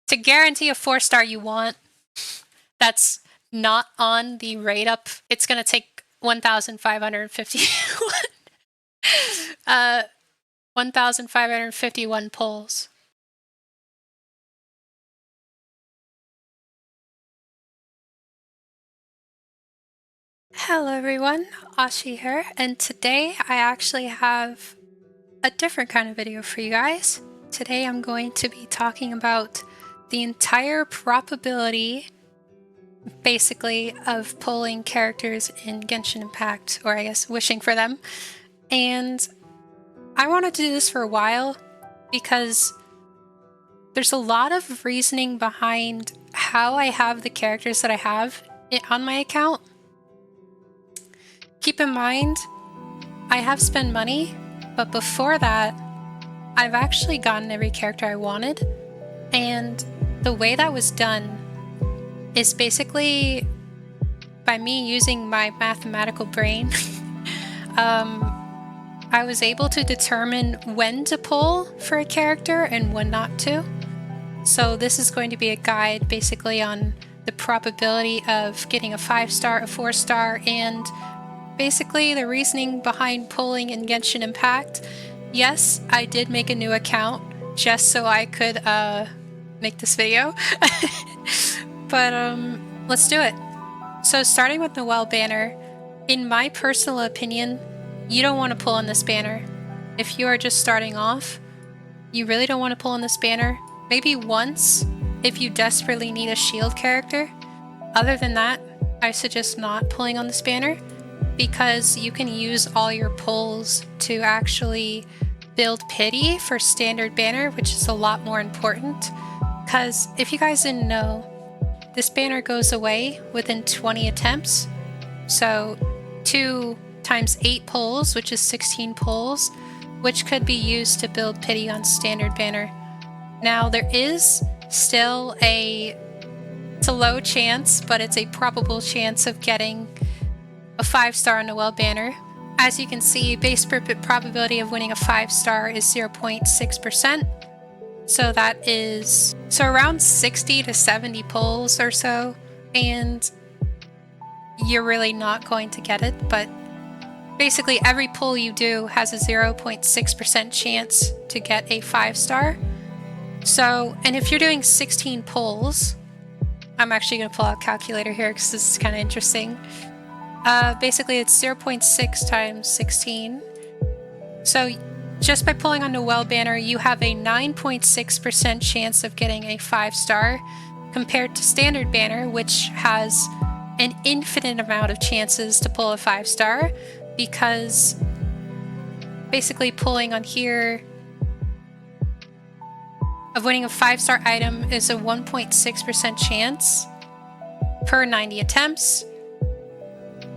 To guarantee a 4-star you want, that's not on the rate up, it's gonna take 1,551 pulls. Hello everyone, Ashi here, and today I actually have a different kind of video for you guys. Today I'm going to be talking about the entire probability, basically, of pulling characters in Genshin Impact, or I guess wishing for them. And I wanted to do this for a while because there's a lot of reasoning behind how I have the characters that I have on my account. Keep in mind, I have spent money, but before that, I've actually gotten every character I wanted, and the way that was done is basically by me using my mathematical brain. I was able to determine when to pull for a character and when not to. So this is going to be a guide basically on the probability of getting a 5-star, a 4-star, and basically the reasoning behind pulling in Genshin Impact. Yes, I did make a new account just so I could make this video. But let's do it. So starting with Noelle banner, in my personal opinion, you don't want to pull on this banner. If you are just starting off, you really don't want to pull on this banner. Maybe once if you desperately need a shield character. Other than that, I suggest not pulling on this banner because you can use all your pulls to actually build pity for standard banner, which is a lot more important. Because if you guys didn't know, this banner goes away within 20 attempts. So 2 times 8 pulls, which is 16 pulls, which could be used to build pity on standard banner. Now there is still it's a low chance, but it's a probable chance of getting a 5-star Noelle banner. As you can see, base probability of winning a 5-star is 0.6%. So that is around 60 to 70 pulls or so, and you're really not going to get it, but basically every pull you do has a 0.6% chance to get a 5-star. So, and if you're doing 16 pulls, I'm actually going to pull out a calculator here because this is kind of interesting. Basically it's 0.6 times 16. So just by pulling on Noelle banner, you have a 9.6% chance of getting a 5-star compared to standard banner, which has an infinite amount of chances to pull a 5-star, because basically pulling on here of winning a 5-star item is a 1.6% chance per 90 attempts.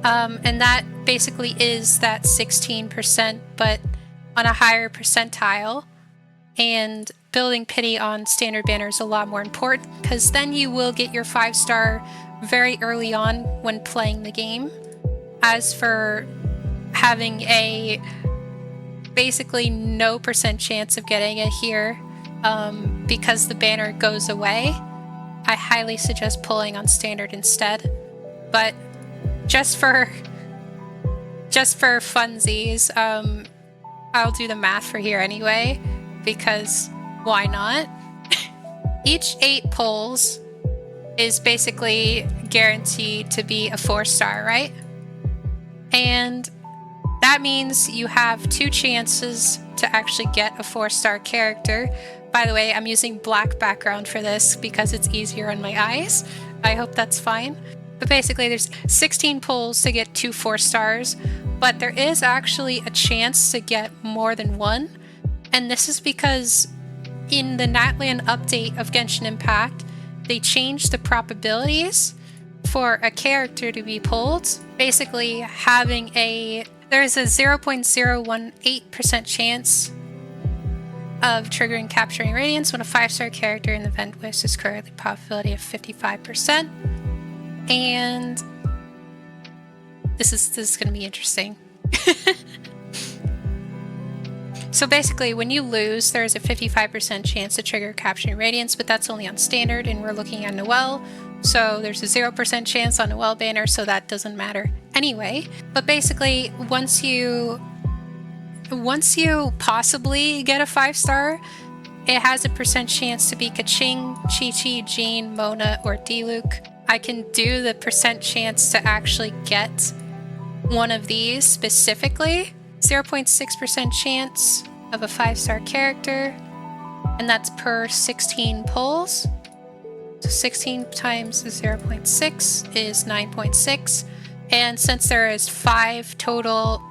And that basically is that 16%, but on a higher percentile. And building pity on standard banner is a lot more important, because then you will get your 5-star very early on when playing the game. As for having a basically no % chance of getting it here, because the banner goes away, I highly suggest pulling on standard instead. But just for funsies, I'll do the math for here anyway, because why not? Each 8 pulls is basically guaranteed to be a 4-star, right? And that means you have 2 chances to actually get a 4-star character. By the way, I'm using black background for this because it's easier on my eyes. I hope that's fine. But basically there's 16 pulls to get 2 4-stars, but there is actually a chance to get more than 1. And this is because in the Natlan update of Genshin Impact, they changed the probabilities for a character to be pulled. Basically there's a 0.018% chance of triggering capturing radiance when a 5-star character in the event list is currently probability of 55%. And this is going to be interesting. So basically, when you lose, there's a 55% chance to trigger capturing radiance, but that's only on standard, and we're looking at Noelle. So there's a 0% chance on Noelle banner, so that doesn't matter anyway. But basically, once you possibly get a 5-star, it has a percent chance to be Kaching, Chi-Chi, Jean, Mona, or Diluc. I can do the percent chance to actually get one of these specifically. 0.6% chance of a 5-star character, and that's per 16 pulls. So 16 times 0.6 is 9.6. And since there is 5 total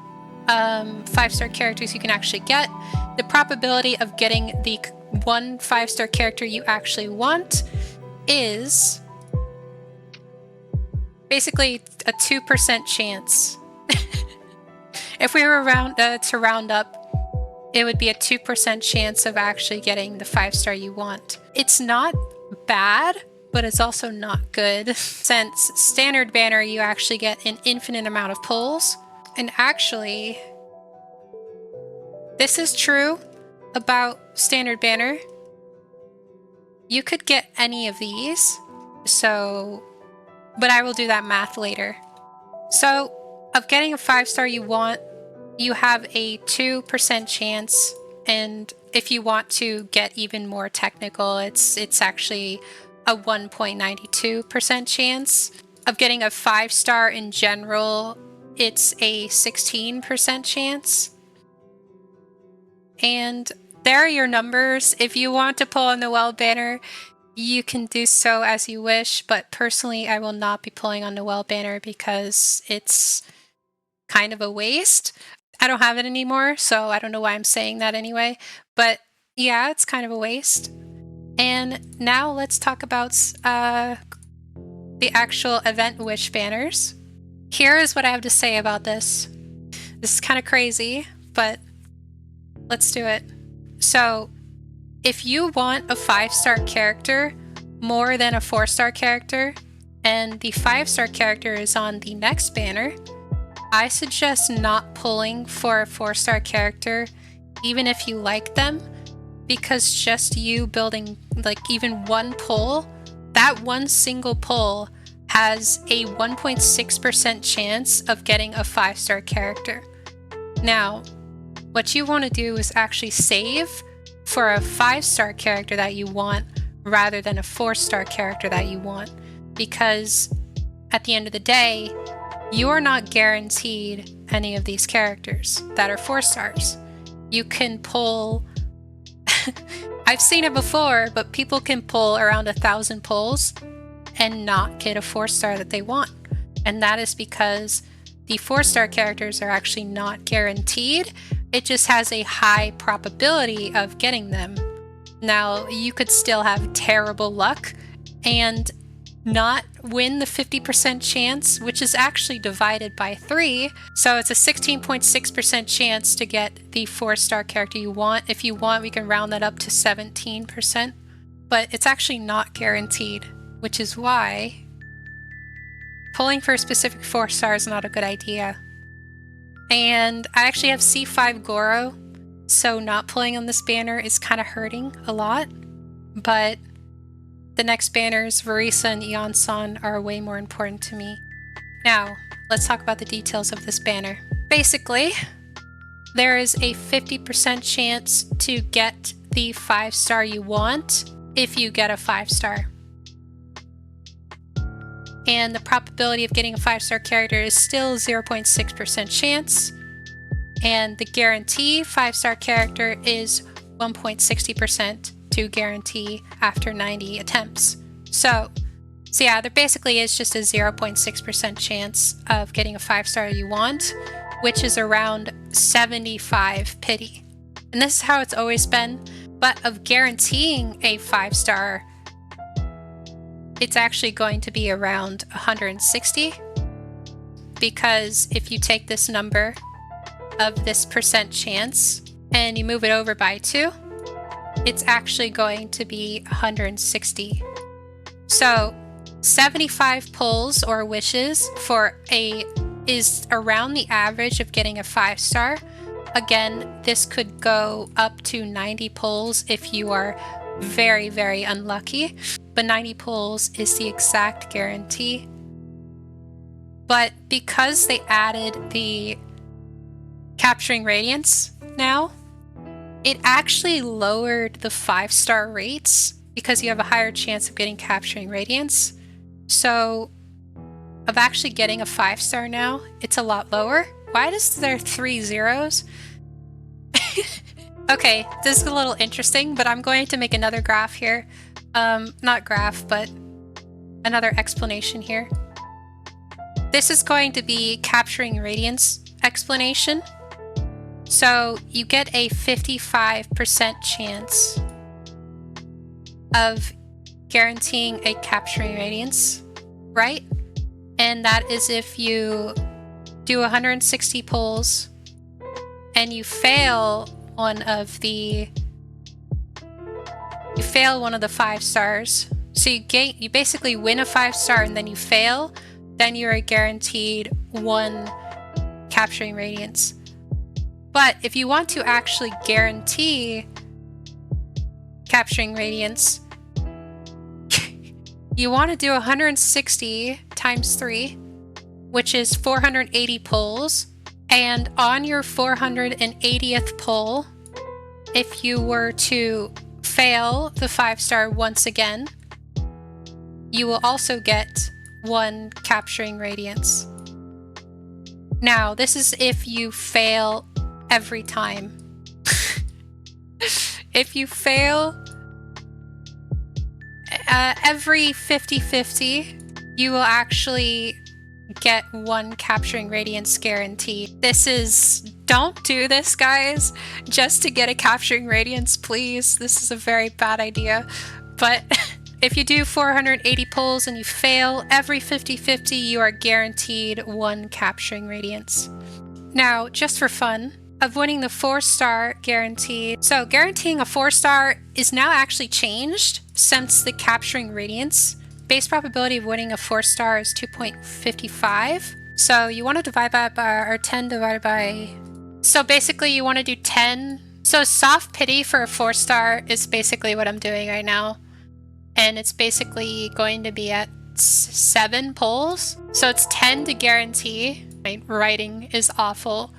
5-star characters you can actually get, the probability of getting the one 5-star character you actually want is basically a 2% chance. If we were to round up, it would be a 2% chance of actually getting the 5-star you want. It's not bad, but it's also not good. Since standard banner, you actually get an infinite amount of pulls. And actually, this is true about standard banner. You could get any of these, but I will do that math later. So, of getting a 5-star you want, you have a 2% chance, and if you want to get even more technical, it's actually a 1.92% chance. Of getting a 5-star in general, it's a 16% chance. And there are your numbers. If you want to pull a Noelle banner, you can do so as you wish, but personally I will not be pulling on Noelle banner because it's kind of a waste. I don't have it anymore, so I don't know why I'm saying that anyway. But yeah, it's kind of a waste. And now let's talk about the actual event wish banners. Here is what I have to say about this. This is kind of crazy, but let's do it. So, if you want a 5-star character more than a 4-star character, and the 5-star character is on the next banner, I suggest not pulling for a 4-star character, even if you like them, because just you building like even one pull, that one single pull has a 1.6% chance of getting a 5-star character. Now, what you want to do is actually save for a 5-star character that you want rather than a 4-star character that you want, because at the end of the day, you are not guaranteed any of these characters that are 4-stars. You can pull I've seen it before, but people can pull around 1,000 pulls and not get a 4-star that they want. And that is because the 4-star characters are actually not guaranteed. It just has a high probability of getting them. Now, you could still have terrible luck and not win the 50% chance, which is actually divided by 3. So it's a 16.6% chance to get the 4-star character you want. If you want, we can round that up to 17%, but it's actually not guaranteed, which is why pulling for a specific 4-star is not a good idea. And I actually have C5 Goro, so not pulling on this banner is kind of hurting a lot, but the next banners, Verisa and Eon-san, are way more important to me. Now, let's talk about the details of this banner. Basically, there is a 50% chance to get the 5-star you want if you get a 5-star. And the probability of getting a 5-star character is still 0.6% chance. And the guarantee 5-star character is 1.60% to guarantee after 90 attempts. So yeah, there basically is just a 0.6% chance of getting a 5-star you want, which is around 75 pity. And this is how it's always been, but of guaranteeing a 5-star, it's actually going to be around 160, because if you take this number of this percent chance and you move it over by 2, it's actually going to be 160. So 75 pulls or wishes is around the average of getting a 5-star, Again, this could go up to 90 pulls if you are very, very unlucky, but 90 pulls is the exact guarantee. But because they added the capturing radiance now, it actually lowered the 5-star rates because you have a higher chance of getting capturing radiance. So of actually getting a 5-star now, it's a lot lower. Why is there 3 zeros? Okay, this is a little interesting, but I'm going to make another graph here. Not graph, but another explanation here. This is going to be capturing radiance explanation. So you get a 55% chance of guaranteeing a capturing radiance, right? And that is if you do 160 pulls and you fail one of the 5 stars. So you basically win a 5-star and then you fail, then you are guaranteed 1 capturing radiance. But if you want to actually guarantee capturing radiance, you want to do 160 times 3, which is 480 pulls. And on your 480th pull, if you were to fail the 5-star once again, you will also get 1 capturing radiance. Now, this is if you fail every time. If you fail every 50-50, you will actually get 1 capturing radiance guarantee. This is, don't do this, guys, just to get a capturing radiance, please. This is a very bad idea. But if you do 480 pulls and you fail every 50-50, you are guaranteed 1 capturing radiance. Now, just for fun, of winning the 4-star guarantee. So guaranteeing a 4-star is now actually changed since the capturing radiance. Base probability of winning a 4-star is 2.55. So you want to divide that by, or 10 divided by, so basically you want to do 10. So soft pity for a 4-star is basically what I'm doing right now. And it's basically going to be at 7 pulls. So it's 10 to guarantee. My writing is awful.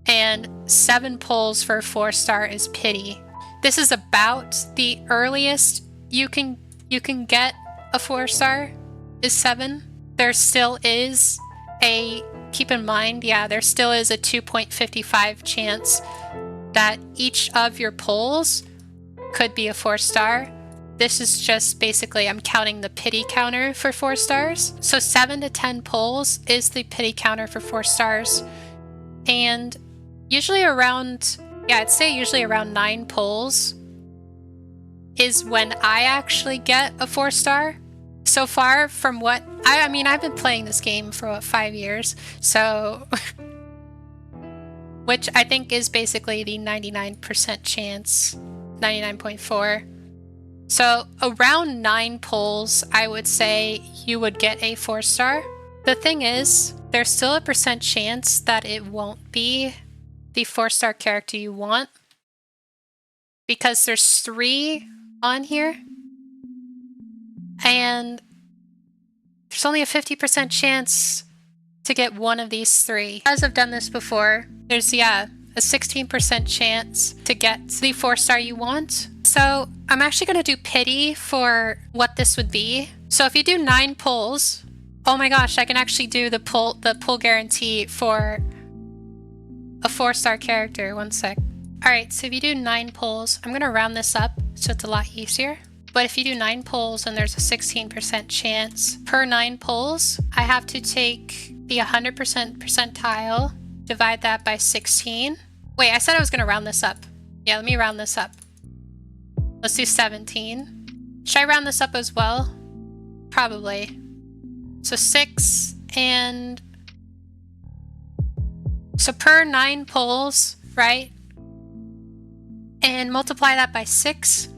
And 7 pulls for a 4-star is pity. This is about the earliest you can get a 4-star is 7. There still is a, keep in mind, yeah, there still is a 2.55 chance that each of your pulls could be a 4-star. This is just basically, I'm counting the pity counter for 4 stars. So 7 to 10 pulls is the pity counter for 4 stars. And usually around, yeah, I'd say usually around 9 pulls is when I actually get a 4-star. So far from what, I mean, I've been playing this game for what, 5 years, so, which I think is basically the 99% chance, 99.4. So around 9 pulls, I would say you would get a 4-star. The thing is, there's still a % chance that it won't be the 4-star character you want, because there's 3 on here, and there's only a 50% chance to get one of these 3. As I've done this before, there's, yeah, a 16% chance to get the 4-star you want. So I'm actually going to do pity for what this would be. So if you do 9 pulls, oh my gosh, I can actually do the pull guarantee for a 4-star character. One sec. Alright, so if you do 9 pulls, I'm going to round this up so it's a lot easier. But if you do 9 pulls and there's a 16% chance per 9 pulls, I have to take the 100% percentile, divide that by 16. Wait, I said I was going to round this up. Yeah, let me round this up. Let's do 17. Should I round this up as well? Probably. So 6 and... So per 9 pulls, right? And multiply that by 6.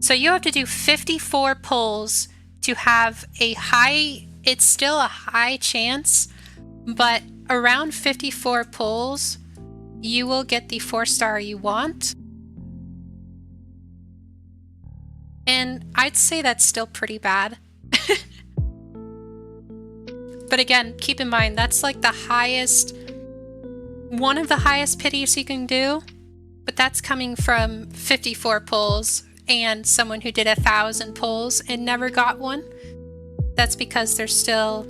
So you have to do 54 pulls to have a high, it's still a high chance, but around 54 pulls, you will get the 4-star you want. And I'd say that's still pretty bad. But again, keep in mind, that's like the highest, one of the highest pities you can do, but that's coming from 54 pulls and someone who did 1,000 pulls and never got one. That's because there's still,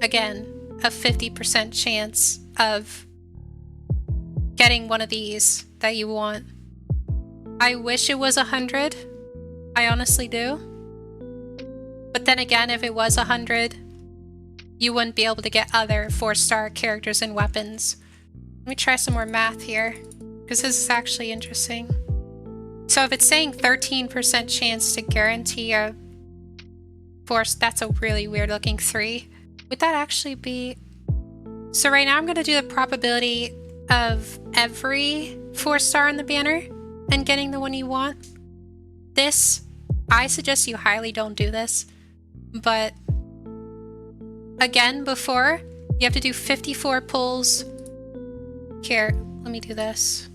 again, a 50% chance of getting one of these that you want. I wish it was 100. I honestly do. But then again, if it was 100, you wouldn't be able to get other 4-star characters and weapons. Let me try some more math here, because this is actually interesting. So if it's saying 13% chance to guarantee a 4, that's a really weird looking 3. Would that actually be... So right now I'm going to do the probability of every 4-star in the banner and getting the one you want. This, I suggest you highly don't do this, but again, before, you have to do 54 pulls. Here, let me do this.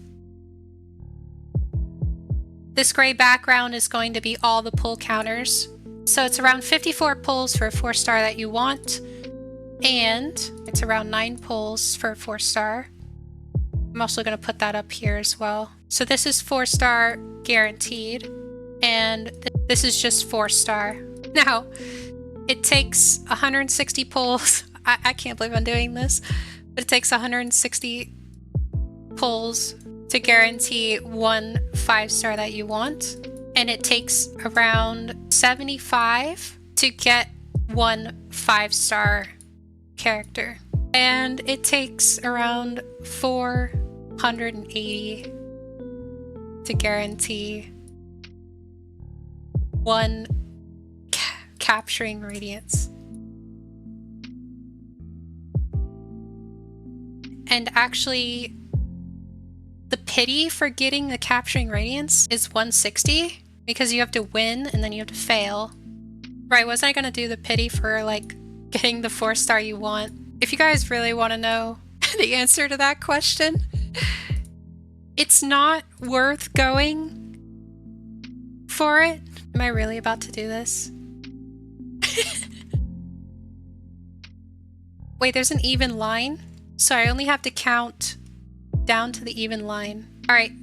This gray background is going to be all the pull counters. So it's around 54 pulls for a 4-star that you want, and it's around 9 pulls for a 4-star. I'm also going to put that up here as well. So this is 4-star guaranteed, and this is just 4-star. Now, it takes 160 pulls. I can't believe I'm doing this, but it takes 160 pulls to guarantee one 5-star that you want, and it takes around 75 to get one 5-star character, and it takes around 480 to guarantee one capturing radiance. And actually, the pity for getting the capturing radiance is 160, because you have to win and then you have to fail. Right, wasn't I gonna do the pity for like getting the 4-star you want? If you guys really want to know the answer to that question, it's not worth going for it. Am I really about to do this? Wait, there's an even line? So I only have to count down to the even line. Alright.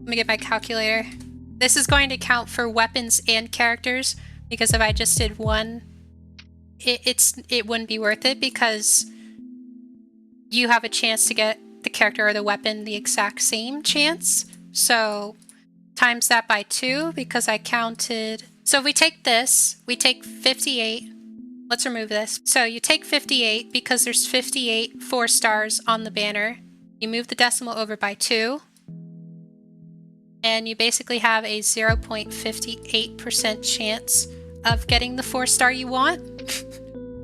Let me get my calculator. This is going to count for weapons and characters, because if I just did one, it wouldn't be worth it, because you have a chance to get the character or the weapon the exact same chance. So times that by 2, because I counted. So if we take this, we take 58. Let's remove this. So you take 58 because there's 58 4-stars on the banner. You move the decimal over by 2. And you basically have a 0.58% chance of getting the 4-star you want.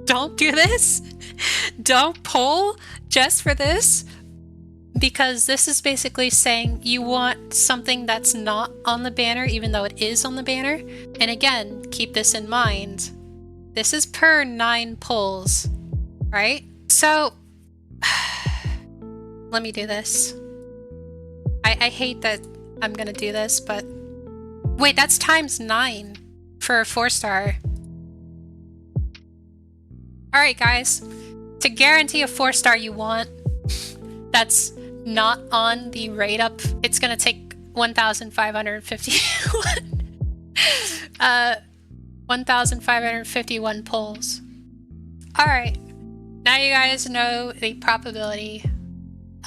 Don't do this. Don't pull just for this. Because this is basically saying you want something that's not on the banner, even though it is on the banner. And again, keep this in mind. This is per 9 pulls, right? So, let me do this. I hate that I'm gonna do this, but... Wait, that's times 9 for a 4-star. Alright guys, to guarantee a 4-star you want, that's not on the rate up, it's gonna take 1,551 pulls. Alright, now you guys know the probability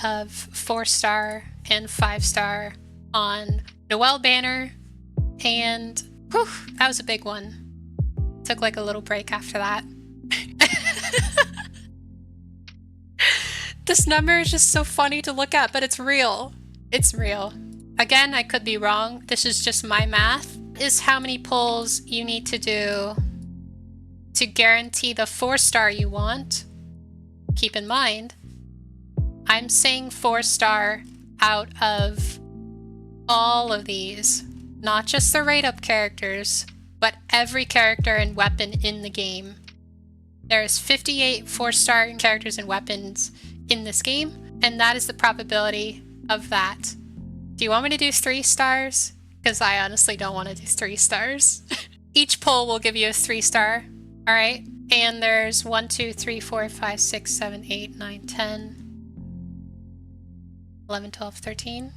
of 4-star and 5-star on Noelle banner, and whew, that was a big one. Took like a little break after that. This number is just so funny to look at, but it's real. It's real. Again, I could be wrong. This is just my math. Is how many pulls you need to do to guarantee the 4-star you want. Keep in mind, I'm saying 4-star out of all of these, not just the rate up characters, but every character and weapon in the game. There's 58 4-star characters and weapons in this game, and that is the probability of that. Do you want me to do 3 stars? Because I honestly don't want to do 3 stars. Each poll will give you a 3-star, all right? And there's 1, 2, 3, 4, 5, 6, 7, 8, 9, 10, 11, 12, 13.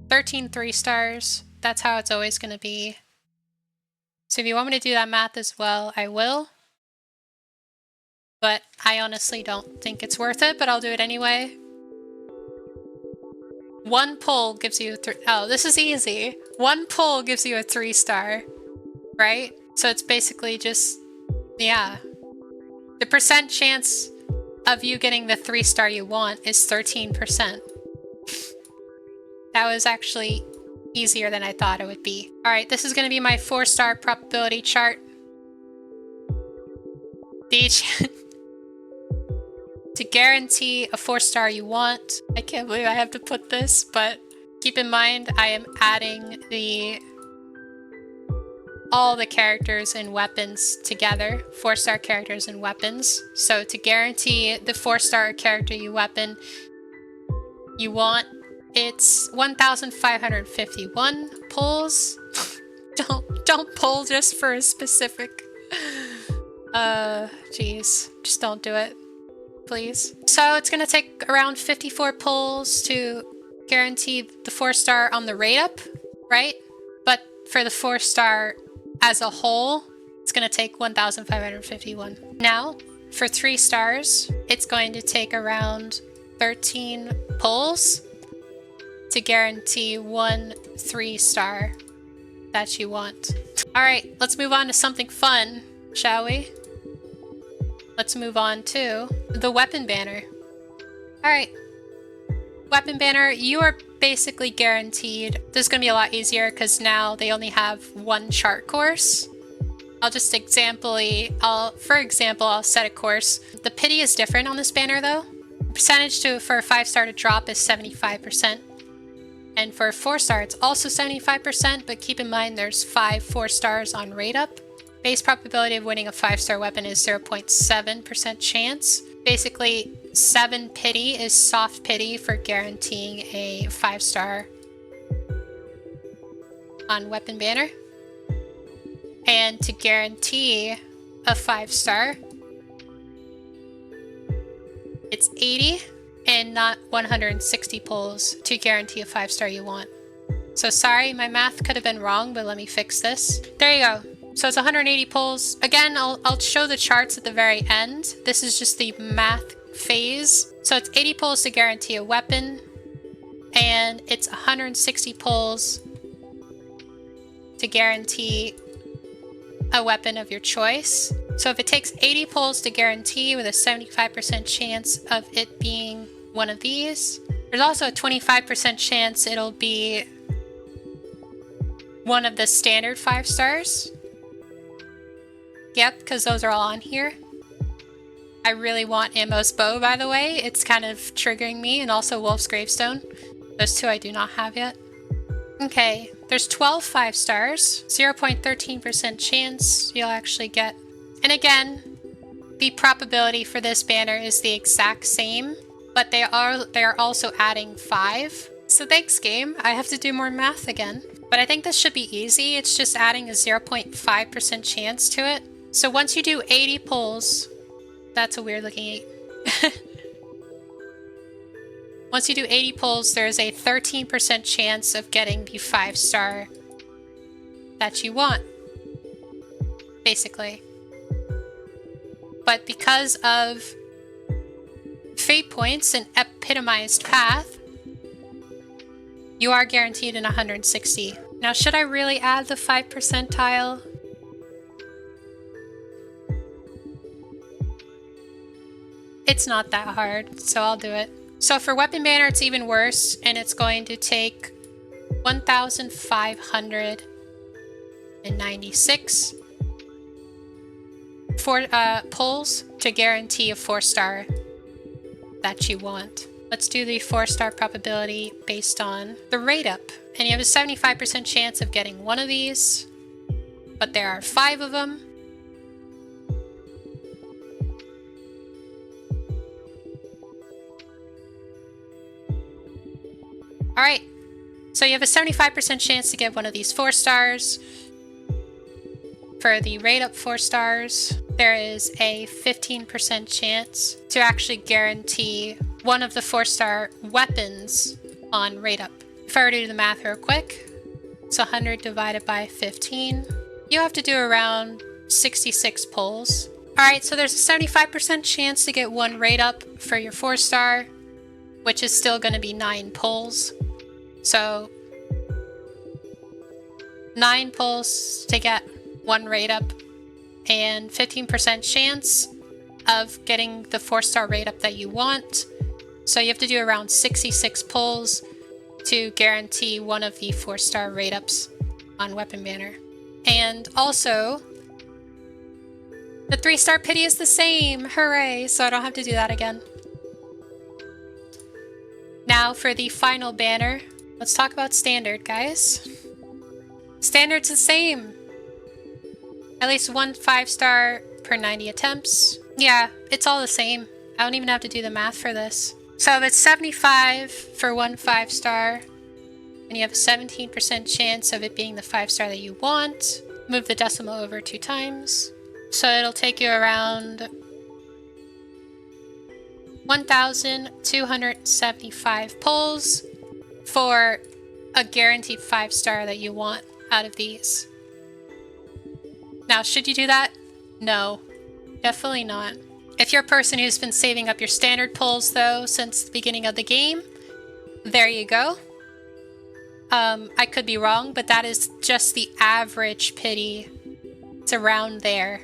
13 3-stars. That's how it's always going to be. So if you want me to do that math as well, I will. But I honestly don't think it's worth it, but I'll do it anyway. 1 poll gives you oh, this is easy. 1 poll gives you a 3-star, right? So it's basically just, yeah. The percent chance of you getting the 3-star you want is 13%. That was actually easier than I thought it would be. All right, this is going to be my 4-star probability chart. To guarantee a 4-star you want. I can't believe I have to put this, but keep in mind I am adding all the characters and weapons together. 4-star characters and weapons. So to guarantee the 4-star character you want, it's 1,551 pulls. Don't pull just for a specific. Geez, just don't do it, please. So it's gonna take around 54 pulls to guarantee the 4-star on the rate up, right? But for the 4-star as a whole, it's gonna take 1,551. Now, for 3 stars, it's going to take around 13 pulls to guarantee 1 3-star that you want. All right, let's move on to something fun, shall we? Let's move on to the weapon banner. All right, weapon banner, you are basically guaranteed. This is gonna be a lot easier because now they only have 1 chart course. I'll just for example, I'll set a course. The pity is different on this banner though. The percentage for a 5-star to drop is 75%. And for a 4-star, it's also 75%, but keep in mind there's 5 4-stars on rate up. Base probability of winning a 5-star weapon is 0.7% chance. Basically, 7 pity is soft pity for guaranteeing a 5-star on weapon banner. And to guarantee a 5-star, it's 80 and not 160 pulls to guarantee a 5-star you want. So sorry, my math could have been wrong, but let me fix this. There you go. So it's 180 pulls. Again, I'll show the charts at the very end. This is just the math phase. So it's 80 pulls to guarantee a weapon, and it's 160 pulls to guarantee a weapon of your choice. So if it takes 80 pulls to guarantee with a 75% chance of it being one of these, there's also a 25% chance it'll be one of the standard 5-stars. Yep, because those are all on here. I really want Ammo's bow, by the way. It's kind of triggering me, and also Wolf's Gravestone. Those 2 I do not have yet. Okay, there's 12 5-stars, 0.13% chance you'll actually get. And again, the probability for this banner is the exact same, but they are also adding 5. So thanks, game. I have to do more math again. But I think this should be easy. It's just adding a 0.5% chance to it. So once you do 80 pulls, that's a weird looking 8. Once you do 80 pulls, there's a 13% chance of getting the 5-star that you want, basically. But because of fate points and epitomized path, you are guaranteed an 160. Now, should I really add the 5 percentile? It's not that hard, so I'll do it. So for weapon banner, it's even worse, and it's going to take 1,596 pulls to guarantee a 4-star that you want. Let's do the 4-star probability based on the rate up. And you have a 75% chance of getting one of these, but there are 5 of them. Alright, so you have a 75% chance to get one of these 4 stars. For the rate up 4 stars, there is a 15% chance to actually guarantee one of the 4-star weapons on rate up. If I were to do the math real quick, it's 100 divided by 15. You have to do around 66 pulls. Alright, so there's a 75% chance to get 1 rate up for your 4-star, which is still going to be 9 pulls. So 9 pulls to get 1 rate up and 15% chance of getting the 4-star rate up that you want. So you have to do around 66 pulls to guarantee one of the 4-star rate ups on Weapon Banner. And also, the 3-star pity is the same! Hooray! So I don't have to do that again. Now for the final banner, let's talk about standard, guys. Standard's the same! At least 1 5-star per 90 attempts. Yeah, it's all the same. I don't even have to do the math for this. So if it's 75 for 1 5-star, and you have a 17% chance of it being the 5-star that you want, move the decimal over 2 times. So it'll take you around 1,275 pulls for a guaranteed 5-star that you want out of these. Now, should you do that? No, definitely not. If you're a person who's been saving up your standard pulls, though, since the beginning of the game, there you go. I could be wrong, but that is just the average pity. It's around there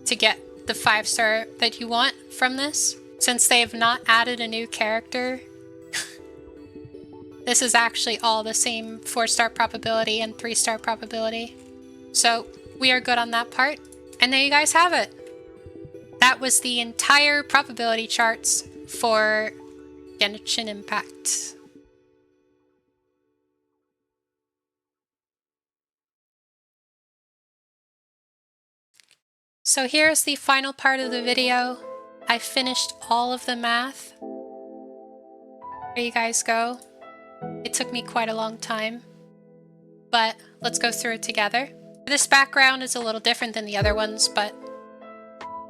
to get the 5-star that you want from this. Since they have not added a new character, this is actually all the same 4-star probability and 3-star probability. So we are good on that part. And there you guys have it. That was the entire probability charts for Genshin Impact. So here's the final part of the video. I finished all of the math. There you guys go. It took me quite a long time, but let's go through it together. This background is a little different than the other ones, but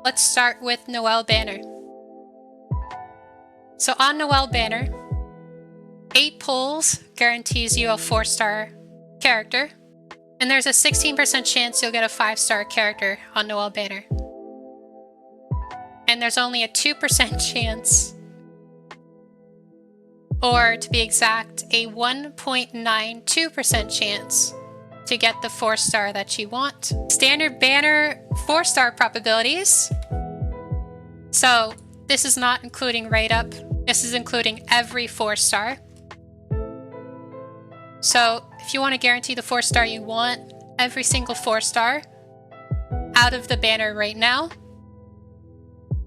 let's start with Noelle Banner. So on Noelle Banner, 8 pulls guarantees you a 4-star character, and there's a 16% chance you'll get a 5-star character on Noelle Banner. And there's only a 2% chance, or to be exact, a 1.92% chance to get the 4-star that you want. Standard banner 4-star probabilities. So this is not including rate up. This is including every 4-star. So if you want to guarantee the 4-star you want, every single 4-star out of the banner right now,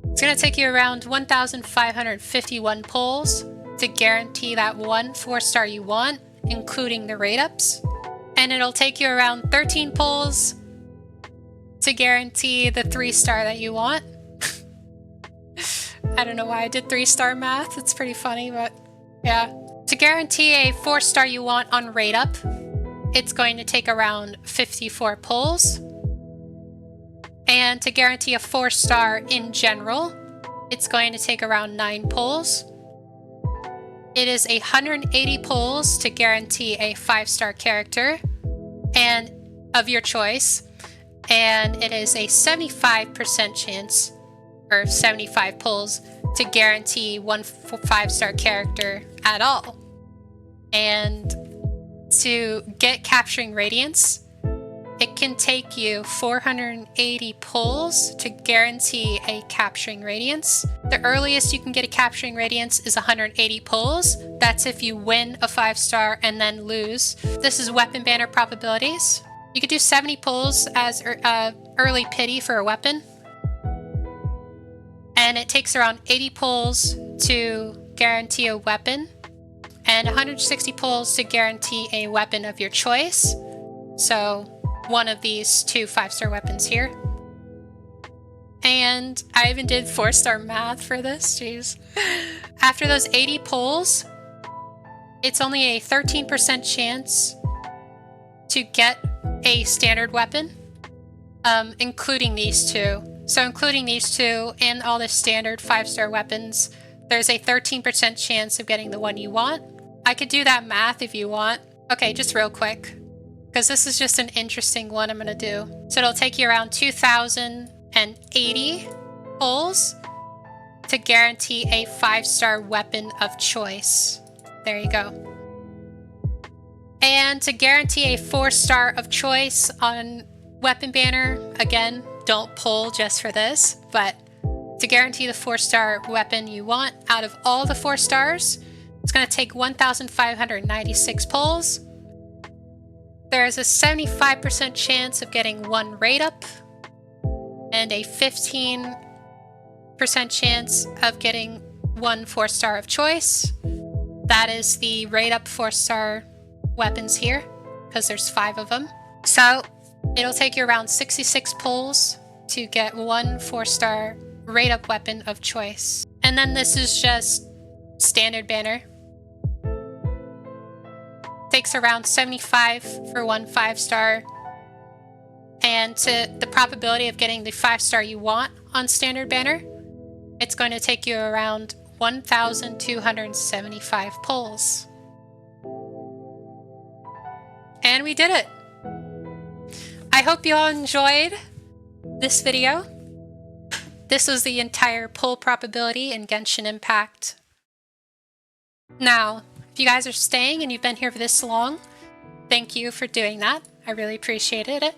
it's going to take you around 1,551 pulls to guarantee that one 4-star you want, including the rate ups. And it'll take you around 13 pulls to guarantee the 3-star that you want. I don't know why I did 3-star math. It's pretty funny, but yeah. To guarantee a 4-star you want on rate up, it's going to take around 54 pulls. And to guarantee a 4-star in general, it's going to take around 9 pulls. It is 180 pulls to guarantee a 5-star character and of your choice, and it is a 75% chance, or 75 pulls, to guarantee one 5-star character at all. And to get Capturing Radiance, it can take you 480 pulls to guarantee a Capturing Radiance. The earliest you can get a Capturing Radiance is 180 pulls. That's if you win a 5-star and then lose. This is Weapon Banner probabilities. You could do 70 pulls as early pity for a weapon. And it takes around 80 pulls to guarantee a weapon, and 160 pulls to guarantee a weapon of your choice. So one of these 2 5-star weapons here. And I even did 4-star math for this, jeez. After those 80 pulls, it's only a 13% chance to get a standard weapon, including these two. So including these two and all the standard 5-star weapons, there's a 13% chance of getting the one you want. I could do that math if you want. Okay, just real quick, because this is just an interesting one I'm gonna do. So it'll take you around 2,080 pulls to guarantee a 5-star weapon of choice. There you go. And to guarantee a 4-star of choice on weapon banner, again, don't pull just for this, but to guarantee the 4-star weapon you want out of all the 4 stars, it's going to take 1,596 pulls. There's a 75% chance of getting 1 rate up and a 15% chance of getting 1 4-star of choice. That is the rate up 4-star weapons here, because there's 5 of them. So it'll take you around 66 pulls to get 1 4-star rate up weapon of choice. And then this is just standard banner. Takes around 75 for 1 5-star. And to the probability of getting the 5-star you want on standard banner, it's going to take you around 1,275 pulls. And we did it! I hope you all enjoyed this video. This was the entire pull probability in Genshin Impact. Now, if you guys are staying and you've been here for this long, thank you for doing that. I really appreciated it.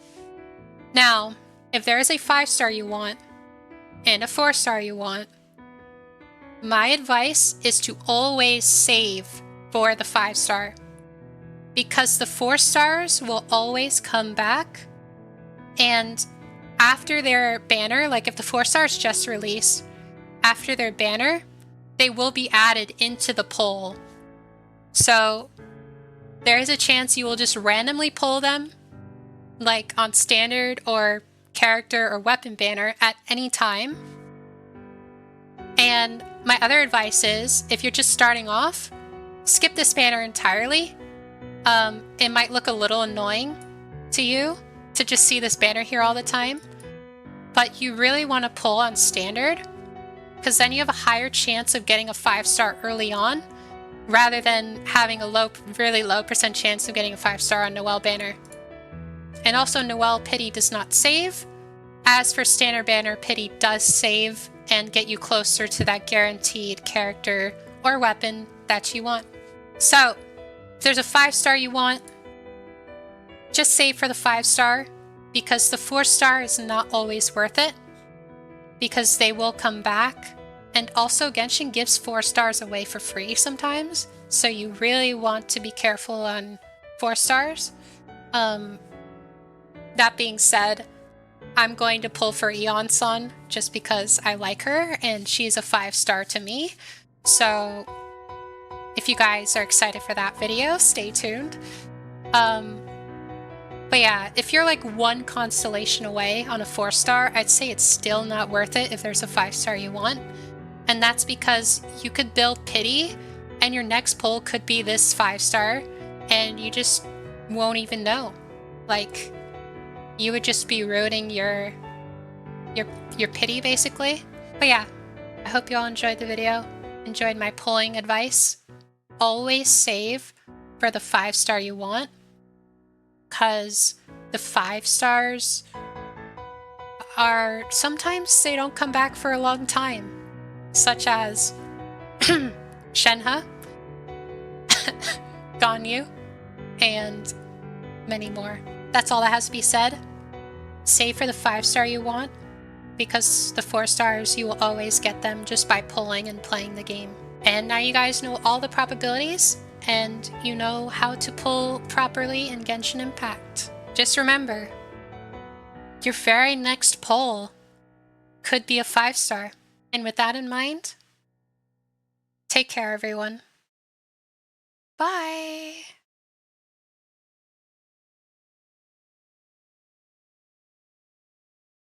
Now, if there is a 5-star you want and a 4-star you want, my advice is to always save for the 5-star, because the 4 stars will always come back, and after their banner, like if the 4 stars just released, after their banner, they will be added into the poll. So there is a chance you will just randomly pull them, like on standard or character or weapon banner at any time. And my other advice is, if you're just starting off, skip this banner entirely. It might look a little annoying to you to just see this banner here all the time, but you really want to pull on standard, because then you have a higher chance of getting a 5-star early on, rather than having a really low % chance of getting a 5-star on Noelle banner. And also, Noelle pity does not save. As for standard banner, pity does save and get you closer to that guaranteed character or weapon that you want. So if there's a 5-star you want, just save for the 5-star, because the 4-star is not always worth it, because they will come back. And also, Genshin gives 4 stars away for free sometimes, so you really want to be careful on 4 stars. That being said, I'm going to pull for Eon-san just because I like her and she's a 5-star to me. So if you guys are excited for that video, stay tuned. But yeah, if you're like 1 constellation away on a 4-star, I'd say it's still not worth it if there's a 5-star you want. And that's because you could build pity and your next pull could be this 5-star and you just won't even know. Like, you would just be ruining your pity, basically. But yeah, I hope you all enjoyed the video, enjoyed my pulling advice. Always save for the 5-star you want, because the 5 stars are, sometimes they don't come back for a long time, such as Shenhe, Ganyu, and many more. That's all that has to be said. Save for the 5-star you want, because the 4 stars, you will always get them just by pulling and playing the game. And now you guys know all the probabilities, and you know how to pull properly in Genshin Impact. Just remember, your very next pull could be a 5-star. And with that in mind, take care, everyone. Bye!